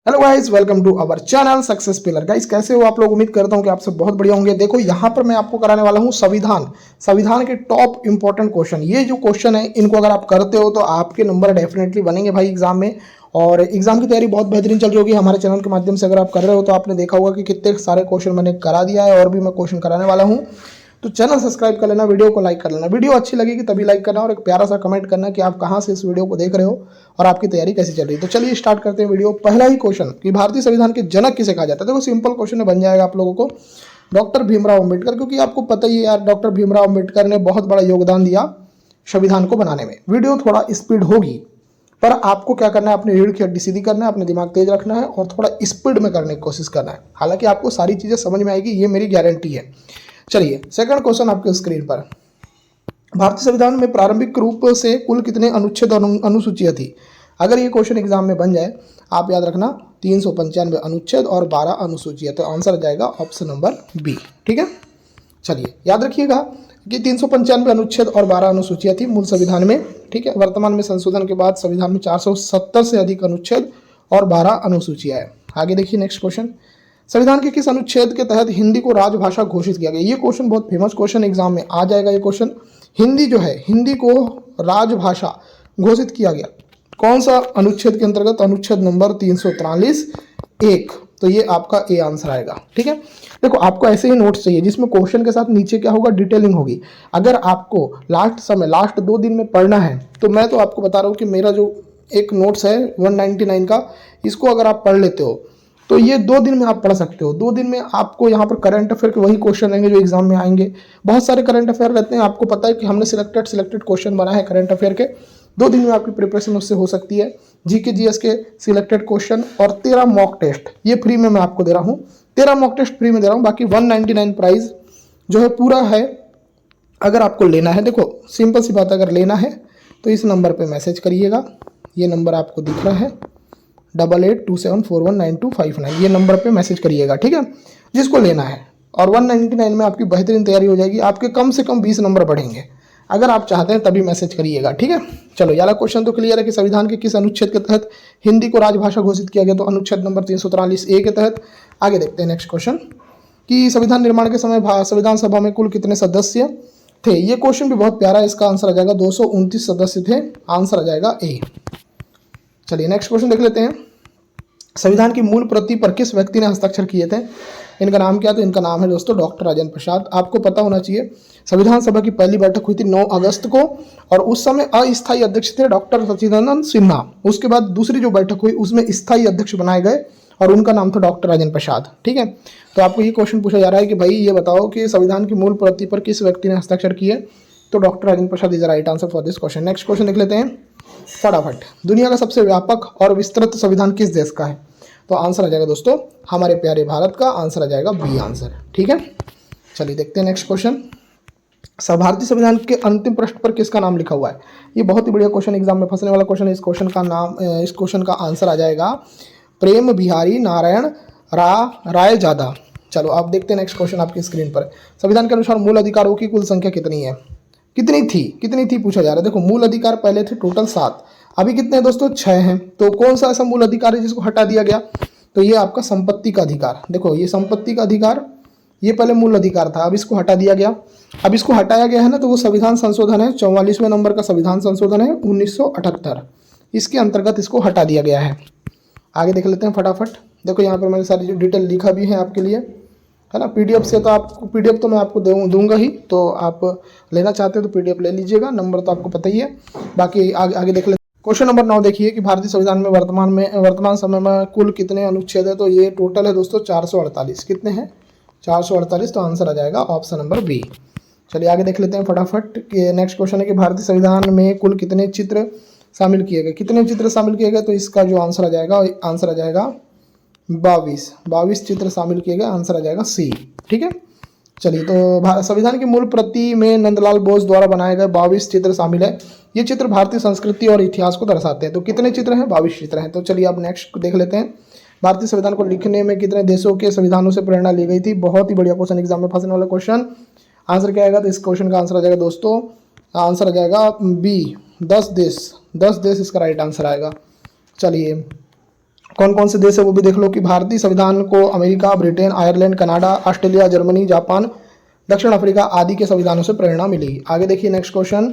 Hello guys, welcome to our channel success pillar. Guys कैसे हो आप लोग? उम्मीद करता हूं कि आप सब बहुत बढ़िया होंगे। देखो यहाँ पर मैं आपको कराने वाला हूं संविधान के टॉप इंपॉर्टेंट क्वेश्चन। ये जो क्वेश्चन है इनको अगर आप करते हो तो आपके नंबर डेफिनेटली बनेंगे भाई एग्जाम में। और एग्जाम की तैयारी बहुत बेहतरीन चल रही होगी हमारे चैनल के माध्यम से। अगर आप कर रहे हो तो आपने देखा होगा कि कितने सारे क्वेश्चन मैंने करा दिया है और भी मैं क्वेश्चन कराने वाला हूँ। तो चैनल सब्सक्राइब कर लेना, वीडियो को लाइक कर लेना। वीडियो अच्छी लगेगी तभी लाइक करना और एक प्यारा सा कमेंट करना कि आप कहाँ से इस वीडियो को देख रहे हो और आपकी तैयारी कैसी चल रही है। तो चलिए स्टार्ट करते हैं वीडियो। पहला ही क्वेश्चन कि भारतीय संविधान के जनक किसे कहा जाता है। देखो सिंपल क्वेश्चन बन जाएगा आप लोगों को, डॉक्टर भीमराव अम्बेडकर। क्योंकि आपको पता ही है यार, डॉक्टर भीमराव अम्बेडकर ने बहुत बड़ा योगदान दिया संविधान को बनाने में। वीडियो थोड़ा स्पीड होगी पर आपको क्या करना है, अपनी रीढ़ की हड्डी सीधी करना है, अपने दिमाग तेज रखना है और थोड़ा स्पीड में करने की कोशिश करना है। हालांकि आपको सारी चीजें समझ में आएगी, ये मेरी गारंटी है। चलिए सेकंड क्वेश्चन आपके स्क्रीन पर। भारतीय संविधान में प्रारंभिक रूप से कुल कितने अनुच्छेद और अनुसूचियां थी? अगर ये क्वेश्चन एग्जाम में बन जाए, आप याद रखना 395 अनुच्छेद और 12 अनुसूचियां। तो आंसर आ जाएगा ऑप्शन नंबर बी। ठीक है, चलिए याद रखिएगा कि 395 अनुच्छेद और 12 अनुसूचियां थी मूल संविधान में। ठीक है, वर्तमान में संशोधन के बाद संविधान में 470 से अधिक अनुच्छेद और 12 अनुसूचियां है। आगे देखिए नेक्स्ट क्वेश्चन। संविधान के किस अनुच्छेद के तहत हिंदी को राजभाषा घोषित किया गया? ये क्वेश्चन बहुत फेमस क्वेश्चन एग्जाम में आ जाएगा। ये क्वेश्चन हिंदी जो है, हिंदी को राजभाषा घोषित किया गया कौन सा अनुच्छेद के अंतर्गत? अनुच्छेद नंबर 343 1। तो ये आपका ए आंसर आएगा। ठीक है, देखो आपको ऐसे ही नोट्स चाहिए जिसमें क्वेश्चन के साथ नीचे क्या होगा, डिटेलिंग होगी। अगर आपको लास्ट 2 दिन में पढ़ना है तो मैं तो आपको बता रहा हूँ कि मेरा जो एक नोट्स है 199 का, इसको अगर आप पढ़ लेते हो तो ये 2 दिन में आप पढ़ सकते हो। 2 दिन में आपको यहाँ पर करंट अफेयर के वही क्वेश्चन रहेंगे जो एग्जाम में आएंगे। बहुत सारे करंट अफेयर रहते हैं, आपको पता है कि हमने सिलेक्टेड क्वेश्चन बनाए हैं करंट अफेयर के। 2 दिन में आपकी प्रिपरेशन उससे हो सकती है। जीके जीएस के सिलेक्टेड क्वेश्चन और 13 मॉक टेस्ट ये फ्री में मैं आपको दे रहा हूँ। 13 मॉक टेस्ट फ्री में दे रहा हूँ। बाकी 199 प्राइस जो है पूरा है। अगर आपको लेना है, देखो सिंपल सी बात, अगर लेना है तो इस नंबर पर मैसेज करिएगा। ये नंबर आपको दिख रहा है 8827419259। ये नंबर पे मैसेज करिएगा। ठीक है, जिसको लेना है। और 199 में आपकी बेहतरीन तैयारी हो जाएगी। आपके कम से कम 20 नंबर बढ़ेंगे। अगर आप चाहते हैं तभी मैसेज करिएगा। ठीक है, चलो याला क्वेश्चन तो क्लियर है कि संविधान के किस अनुच्छेद के तहत हिंदी को राजभाषा घोषित किया गया? तो अनुच्छेद नंबर 343 ए के तहत। आगे देखते हैं नेक्स्ट क्वेश्चन कि संविधान निर्माण के समय संविधान सभा में कुल कितने सदस्य थे? ये क्वेश्चन भी बहुत प्यारा है। इसका आंसर आ जाएगा 229 सदस्य थे। आंसर आ जाएगा ए। चलिए नेक्स्ट क्वेश्चन देख लेते हैं। संविधान की मूल प्रति पर किस व्यक्ति ने हस्ताक्षर किए थे? इनका नाम क्या? तो इनका नाम है दोस्तों डॉक्टर राजेंद्र प्रसाद। आपको पता होना चाहिए संविधान सभा की पहली बैठक हुई थी 9 अगस्त को और उस समय अस्थायी अध्यक्ष थे डॉक्टर सच्चिदानंद सिन्हा। उसके बाद दूसरी जो बैठक हुई उसमें स्थायी अध्यक्ष बनाए गए और उनका नाम था डॉक्टर राजेंद्र प्रसाद। ठीक है, तो आपको ये क्वेश्चन पूछा जा रहा है कि भाई ये बताओ कि संविधान की मूल प्रति पर किस व्यक्ति ने हस्ताक्षर किए? तो doctor Rajendra Prasad is the right answer for this question. Next question देख लेते हैं फटाफट। दुनिया का सबसे व्यापक और विस्तृत संविधान किस देश का है? तो आंसर आ जाएगा दोस्तों हमारे प्यारे भारत का। आंसर आ जाएगा बी आंसर। ठीक है, चलिए देखते हैं नेक्स्ट क्वेश्चन। भारतीय संविधान के अंतिम पृष्ठ पर किसका नाम लिखा हुआ है? ये बहुत ही बढ़िया क्वेश्चन, एग्जाम में फंसने वाला क्वेश्चन है। इस क्वेश्चन का आंसर आ जाएगा प्रेम बिहारी नारायण राय जादा। चलो आप देखते हैं नेक्स्ट क्वेश्चन आपकी स्क्रीन पर। संविधान के अनुसार मूल अधिकारों की कुल संख्या कितनी है? कितनी थी पूछा जा रहा है। देखो मूल अधिकार पहले थे टोटल 7, अभी कितने हैं दोस्तों? 6 हैं। तो कौन सा ऐसा मूल अधिकार है जिसको हटा दिया गया? तो ये आपका संपत्ति का अधिकार। देखो ये संपत्ति का अधिकार, ये पहले मूल अधिकार था, अब इसको हटा दिया गया। अब इसको हटाया गया है ना, तो वो संविधान संशोधन है, 44वें नंबर का संविधान संशोधन है 1978। इसके अंतर्गत इसको हटा दिया गया है। आगे देख लेते हैं फटाफट। देखो यहाँ पर मैंने सारी जो डिटेल लिखा भी है आपके लिए, है ना। पीडीएफ से तो आपको पीडीएफ तो मैं आपको दूंगा ही, तो आप लेना चाहते हो तो पीडीएफ ले लीजिएगा। नंबर तो आपको पता ही है। बाकी आगे देख लेते हैं। क्वेश्चन नंबर 9 देखिए कि भारतीय संविधान में वर्तमान समय में कुल कितने अनुच्छेद है? तो ये टोटल है दोस्तों 448। कितने हैं? 448। तो आंसर आ जाएगा ऑप्शन नंबर बी। चलिए आगे देख लेते हैं फटाफट। नेक्स्ट क्वेश्चन है कि भारतीय संविधान में कुल कितने चित्र शामिल किए गए? कितने चित्र शामिल किए गए? तो इसका जो आंसर आ जाएगा 22 चित्र शामिल किए गए। आंसर आ जाएगा सी। ठीक है, चलिए तो संविधान की मूल प्रति में नंदलाल बोस द्वारा बनाए गए 22 चित्र शामिल है। ये चित्र भारतीय संस्कृति और इतिहास को दर्शाते हैं। तो कितने चित्र हैं? 22 चित्र हैं। तो चलिए अब नेक्स्ट देख लेते हैं। भारतीय संविधान को लिखने में कितने देशों के संविधानों से प्रेरणा ली गई थी? बहुत ही बढ़िया क्वेश्चन, एग्जाम में फंसने वाला क्वेश्चन। आंसर क्या आएगा? तो इस क्वेश्चन का आंसर आ जाएगा दोस्तों, आंसर आ जाएगा बी 10 देश। 10 देश इसका राइट आंसर आएगा। चलिए कौन कौन से देश है वो भी देख लो कि भारतीय संविधान को America, Britain, Ireland, Canada, Australia, Germany, Japan, दक्षिण अफ्रीका आदि के संविधानों से प्रेरणा मिली। आगे देखिए नेक्स्ट क्वेश्चन,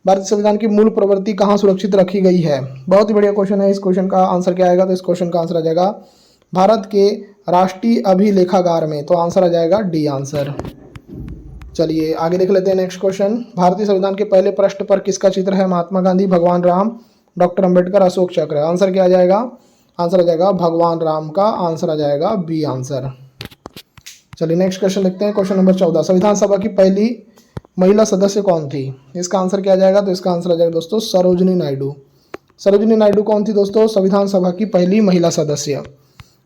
भारतीय संविधान की मूल प्रवृत्ति कहाँ सुरक्षित रखी गई है? बहुत ही बढ़िया क्वेश्चन है। इस क्वेश्चन का आंसर क्या आएगा? तो इस क्वेश्चन का आंसर आ जाएगा भारत के राष्ट्रीय अभिलेखागार में। तो आंसर आ जाएगा डी आंसर। चलिए आगे देख लेते हैं नेक्स्ट क्वेश्चन, भारतीय संविधान के पहले पृष्ठ पर किसका चित्र है? महात्मा गांधी, भगवान राम, डॉक्टर अंबेडकर, अशोक चक्र। आंसर क्या आ जाएगा? आंसर आ जाएगा भगवान राम का आंसर आ जाएगा बी आंसर। चलिए नेक्स्ट क्वेश्चन देखते हैं, क्वेश्चन नंबर 14, संविधान सभा की पहली महिला सदस्य कौन थी? इसका आंसर क्या आ जाएगा? तो इसका आंसर आ जाएगा दोस्तों सरोजिनी नायडू। सरोजिनी नायडू कौन थी दोस्तों? संविधान सभा की पहली महिला सदस्य।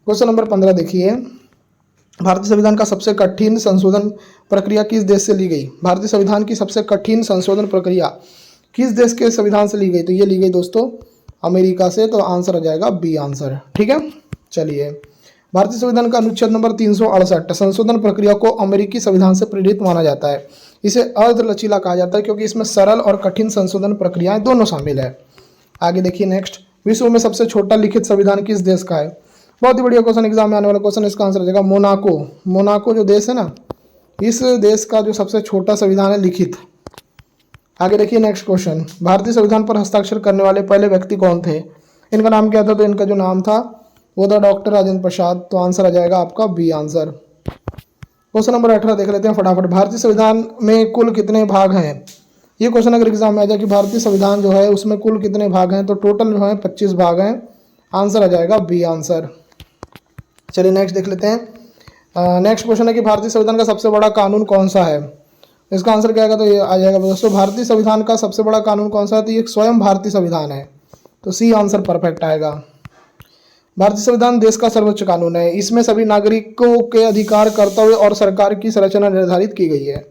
क्वेश्चन नंबर 15 देखिए, भारतीय संविधान का सबसे कठिन संशोधन प्रक्रिया किस देश से ली गई? भारतीय संविधान की सबसे कठिन संशोधन प्रक्रिया किस देश के संविधान से ली गई? तो ये ली गई दोस्तों अमेरिका से। तो आंसर आ जाएगा बी आंसर। ठीक है, चलिए भारतीय संविधान का अनुच्छेद नंबर 368 संशोधन प्रक्रिया को अमेरिकी संविधान से प्रेरित माना जाता है। इसे अर्ध लचीला कहा जाता है क्योंकि इसमें सरल और कठिन संशोधन प्रक्रियाएं दोनों शामिल है। आगे देखिए नेक्स्ट, विश्व में सबसे छोटा लिखित संविधान किस देश का है? बहुत ही बढ़िया क्वेश्चन, एग्जाम में आने वाला क्वेश्चन। इसका आंसर आ जाएगा मोनाको। मोनाको जो देश है ना, इस देश का जो सबसे छोटा संविधान है लिखित। आगे देखिए नेक्स्ट क्वेश्चन, भारतीय संविधान पर हस्ताक्षर करने वाले पहले व्यक्ति कौन थे? इनका नाम क्या था? तो इनका जो नाम था वो था डॉक्टर राजेंद्र प्रसाद। तो आंसर आ जाएगा आपका बी आंसर। क्वेश्चन नंबर 18 देख लेते हैं फटाफट, भारतीय संविधान में कुल कितने भाग हैं? ये क्वेश्चन अगर एग्जाम में आ जाए कि भारतीय संविधान जो है उसमें कुल कितने भाग हैं, तो टोटल जो है 25 भाग हैं। आंसर आ जाएगा बी आंसर। चलिए नेक्स्ट देख लेते हैं, नेक्स्ट क्वेश्चन है कि भारतीय संविधान का सबसे बड़ा कानून कौन सा है? इसका आंसर क्या आएगा? तो ये आ जाएगा दोस्तों भारतीय संविधान का सबसे बड़ा कानून कौन सा है? तो ये स्वयं भारतीय संविधान है। तो सी आंसर परफेक्ट आएगा। भारतीय संविधान देश का सर्वोच्च कानून है। इसमें सभी नागरिकों के अधिकार, कर्तव्य और सरकार की संरचना निर्धारित की गई है।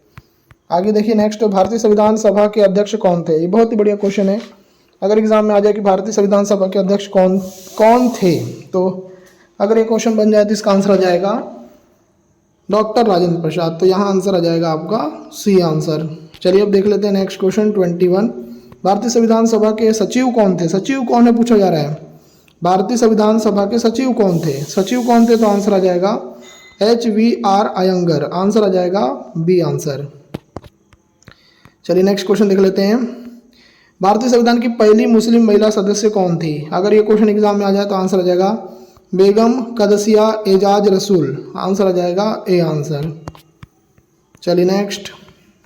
आगे देखिए नेक्स्ट, भारतीय संविधान सभा के अध्यक्ष कौन थे? ये बहुत ही बढ़िया क्वेश्चन है। अगर एग्जाम में आ जाए कि भारतीय संविधान सभा के अध्यक्ष कौन कौन थे, तो अगर ये क्वेश्चन बन जाए तो इसका आंसर आ जाएगा डॉक्टर राजेंद्र प्रसाद। तो यहाँ आंसर आ जाएगा आपका सी आंसर। चलिए अब देख लेते हैं नेक्स्ट क्वेश्चन 21, भारतीय संविधान सभा के सचिव कौन थे? सचिव कौन है पूछा जा रहा है। भारतीय संविधान सभा के सचिव कौन थे? सचिव कौन थे? तो आंसर आ जाएगा HVR अयंगर। आंसर आ जाएगा बी आंसर। चलिए नेक्स्ट क्वेश्चन देख लेते हैं, भारतीय संविधान की पहली मुस्लिम महिला सदस्य कौन थी? अगर ये क्वेश्चन एग्जाम में आ जाए तो आंसर आ जाएगा बेगम कदसिया एजाज रसूल। आंसर आ जाएगा ए आंसर। चलिए नेक्स्ट,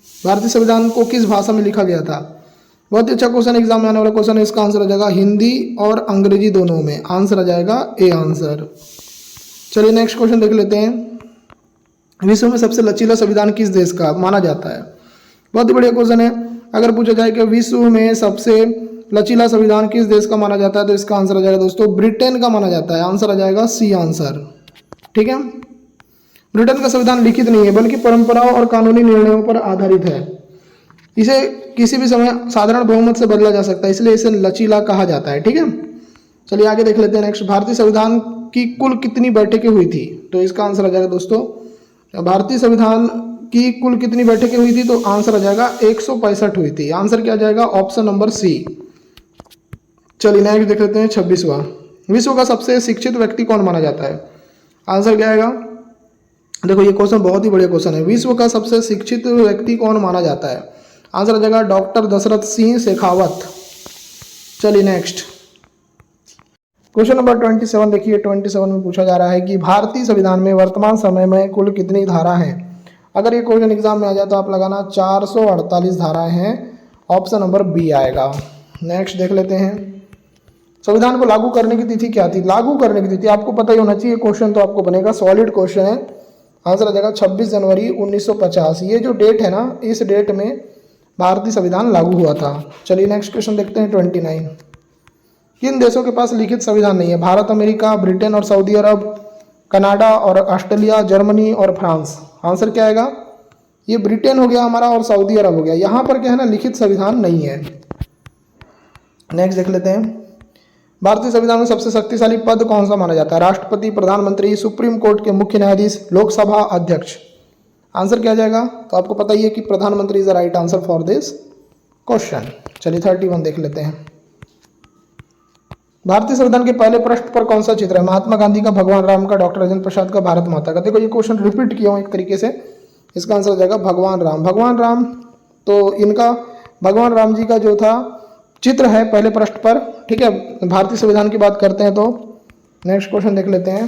भारतीय संविधान को किस भाषा में लिखा गया था? बहुत ही अच्छा क्वेश्चन, एग्जाम में आने वाला क्वेश्चन है। इसका आंसर आ जाएगा हिंदी और अंग्रेजी दोनों में। आंसर आ जाएगा ए आंसर। चलिए नेक्स्ट क्वेश्चन देख लेते हैं, विश्व में सबसे लचीला संविधान किस देश का माना जाता है? बहुत ही बढ़िया क्वेश्चन है। अगर पूछा जाए कि विश्व में सबसे लचीला संविधान किस देश का माना जाता है, तो इसका आंसर आ जाएगा दोस्तों ब्रिटेन का माना जाता है। आंसर आ जाएगा सी आंसर। ठीक है, ब्रिटेन का संविधान लिखित नहीं है बल्कि परंपराओं और कानूनी निर्णयों पर आधारित है। इसे किसी भी समय साधारण बहुमत से बदला जा सकता है, इसलिए इसे लचीला कहा जाता है। ठीक है, चलिए आगे देख लेते हैं नेक्स्ट, भारतीय संविधान की कुल कितनी बैठकें हुई थी? तो इसका आंसर आ जाएगा दोस्तों भारतीय संविधान की कुल कितनी बैठकें हुई थी? तो आंसर आ जाएगा 165 हुई थी। आंसर क्या आ जाएगा? Option number C. चलिए नेक्स्ट देख लेते हैं 26वां, विश्व का सबसे शिक्षित व्यक्ति कौन माना जाता है? आंसर क्या आएगा? देखो ये क्वेश्चन बहुत ही बढ़िया क्वेश्चन है, विश्व का सबसे शिक्षित व्यक्ति कौन माना जाता है? आंसर आ जाएगा डॉक्टर दशरथ सिंह शेखावत। चलिए नेक्स्ट, क्वेश्चन नंबर 27 देखिए, 27 में पूछा जा रहा है कि भारतीय संविधान में वर्तमान समय में कुल कितनी धारा हैं? अगर ये क्वेश्चन एग्जाम में आ जाए तो आप लगाना 448 धाराएं हैं। ऑप्शन नंबर बी आएगा। नेक्स्ट देख लेते हैं, संविधान को लागू करने की तिथि क्या थी? लागू करने की तिथि आपको पता ही होना चाहिए, क्वेश्चन तो आपको बनेगा, सॉलिड क्वेश्चन है। आंसर आ जाएगा 26 जनवरी 1950। ये जो डेट है ना, इस डेट में भारतीय संविधान लागू हुआ था। चलिए नेक्स्ट क्वेश्चन देखते हैं 29, किन देशों के पास लिखित संविधान नहीं है? भारत, अमेरिका, ब्रिटेन और सऊदी अरब, कनाडा और ऑस्ट्रेलिया, जर्मनी और फ्रांस। आंसर क्या आएगा? ये ब्रिटेन हो गया हमारा और सऊदी अरब हो गया। यहाँ पर क्या है ना, लिखित संविधान नहीं है। नेक्स्ट देख लेते हैं, भारतीय संविधान में सबसे शक्तिशाली पद कौन सा माना जाता है? राष्ट्रपति, प्रधानमंत्री, सुप्रीम कोर्ट के मुख्य न्यायाधीश, लोकसभा अध्यक्ष। आंसर क्या जाएगा? तो आपको पता ही है कि प्रधानमंत्री is the right answer for this question. चलिए 31 देख लेते हैं, भारतीय संविधान के पहले पृष्ठ पर कौन सा चित्र है? महात्मा गांधी का, भगवान राम का, डॉक्टर राजेंद्र प्रसाद का, भारत माता का। देखो ये क्वेश्चन रिपीट किया हूँ एक तरीके से, इसका आंसर हो जाएगा भगवान राम। भगवान राम, तो इनका भगवान राम जी का जो था चित्र है पहले पृष्ठ पर, ठीक है। भारतीय संविधान की बात करते हैं तो नेक्स्ट क्वेश्चन देख लेते हैं।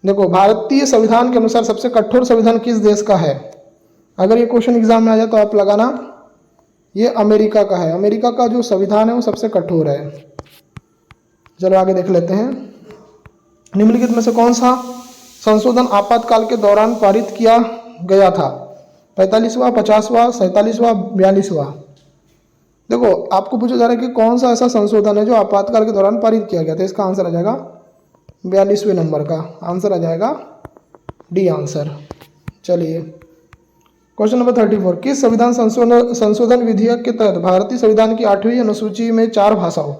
देखो भारतीय संविधान के अनुसार सबसे कठोर संविधान किस देश का है? अगर ये क्वेश्चन एग्जाम में आ जाए तो आप लगाना, ये अमेरिका का है। अमेरिका का जो संविधान है वो सबसे कठोर है। चलो आगे देख लेते हैं। निम्नलिखित में से कौन सा संशोधन आपातकाल के दौरान पारित किया गया था? 45वां, 50वां, 47वां, 42वां। देखो आपको पूछा जा रहा है कि कौन सा ऐसा संशोधन है जो आपातकाल के दौरान पारित किया गया था। इसका आंसर आ जाएगा 42वें नंबर का आंसर आ जाएगा डी आंसर। चलिए क्वेश्चन नंबर 34, किस संविधान संशोधन विधेयक के तहत भारतीय संविधान की 8वीं अनुसूची में 4 भाषाओं,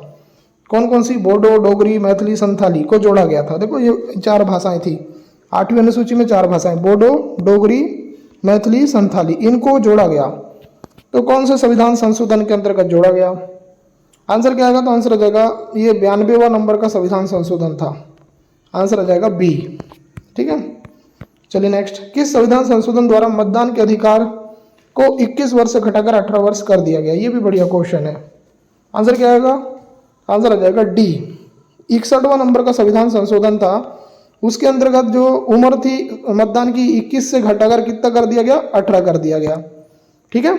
कौन कौन सी, बोडो, डोगरी, मैथिली, संथाली को जोड़ा गया था? देखो ये 4 भाषाएं थी 8वीं अनुसूची में, 4 भाषाएं, बोडो, डोगरी, मैथिली, संथाली, इनको जोड़ा गया। तो कौन से संविधान संशोधन के अंतर्गत जोड़ा गया? आंसर क्या आएगा? तो आंसर आ जाएगा ये 92वां नंबर का संविधान संशोधन था। आंसर आ जाएगा बी, ठीक है। चलिए नेक्स्ट, किस संविधान संशोधन द्वारा मतदान के अधिकार को 21 वर्ष से घटाकर 18 वर्ष कर दिया गया? ये भी बढ़िया क्वेश्चन है। आंसर क्या आएगा? आंसर आ जाएगा डी। 61वां नंबर का संविधान संशोधन था, उसके अंतर्गत जो उम्र थी मतदान की 21 से घटाकर कितना कर दिया गया? 18 कर दिया गया, ठीक है।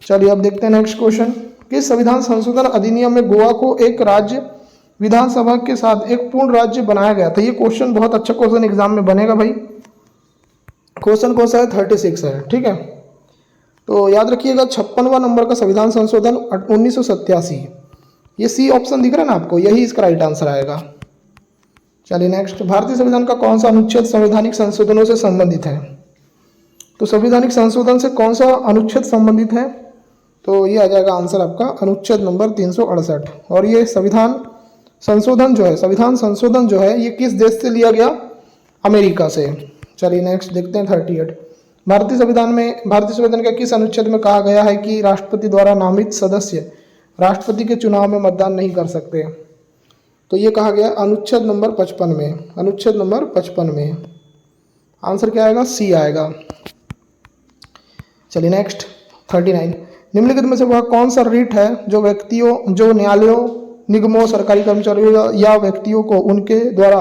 चलिए अब देखते हैं नेक्स्ट क्वेश्चन। किस संविधान संशोधन अधिनियम में गोवा को एक राज्य विधानसभा के साथ एक पूर्ण राज्य बनाया गया था? ये क्वेश्चन बहुत अच्छा क्वेश्चन एग्जाम में बनेगा भाई। क्वेश्चन कौन सा है? 36 है, ठीक है। तो याद रखिएगा 56वां नंबर का संविधान संशोधन 1987। ये सी ऑप्शन दिख रहा है ना आपको, यही इसका राइट आंसर आएगा। चलिए नेक्स्ट, भारतीय संविधान का कौन सा अनुच्छेद संवैधानिक संशोधनों से संबंधित है? तो संवैधानिक संशोधन से कौन सा अनुच्छेद संबंधित है? तो ये आ जाएगा आंसर आपका अनुच्छेद नंबर 368। और ये संविधान संशोधन जो है ये किस देश से लिया गया? अमेरिका से। चलिए नेक्स्ट देखते हैं 38। भारतीय संविधान के किस अनुच्छेद में कहा गया है कि राष्ट्रपति द्वारा नामित सदस्य राष्ट्रपति के चुनाव में मतदान नहीं कर सकते? तो ये कहा गया अनुच्छेद नंबर 55 में। अनुच्छेद नंबर 55 में आंसर क्या आएगा? सी आएगा। चलिए नेक्स्ट 39, निम्नलिखित में से वह कौन सा रिट है जो न्यायालयों, निगमों, सरकारी कर्मचारियों या व्यक्तियों को उनके द्वारा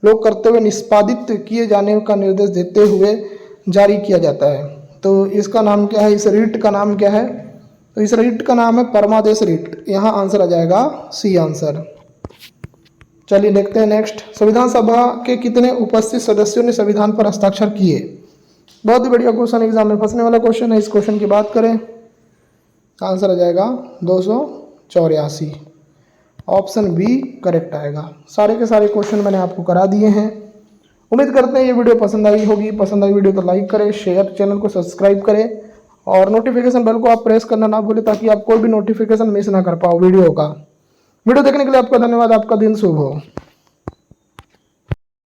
लोक कर्तव्य निष्पादित किए जाने का निर्देश देते हुए जारी किया जाता है? तो इसका नाम क्या है? इस रिट का नाम क्या है? तो इस रिट का नाम है परमादेश रिट। यहाँ आंसर आ जाएगा सी आंसर। चलिए देखते हैं नेक्स्ट, संविधान सभा के कितने उपस्थित सदस्यों ने संविधान पर हस्ताक्षर किए? बहुत ही बढ़िया क्वेश्चन, एग्जाम में फंसने वाला क्वेश्चन है। इस क्वेश्चन की बात करें, आंसर आ जाएगा 284। ऑप्शन बी करेक्ट आएगा। सारे के सारे क्वेश्चन मैंने आपको करा दिए हैं। उम्मीद करते हैं ये वीडियो पसंद आई होगी। पसंद आई वीडियो तो लाइक करें, शेयर, चैनल को सब्सक्राइब करें और नोटिफिकेशन बेल को आप प्रेस करना ना भूलें ताकि आप कोई भी नोटिफिकेशन मिस ना कर पाओ वीडियो का। वीडियो देखने के लिए आपका धन्यवाद। आपका दिन शुभ हो।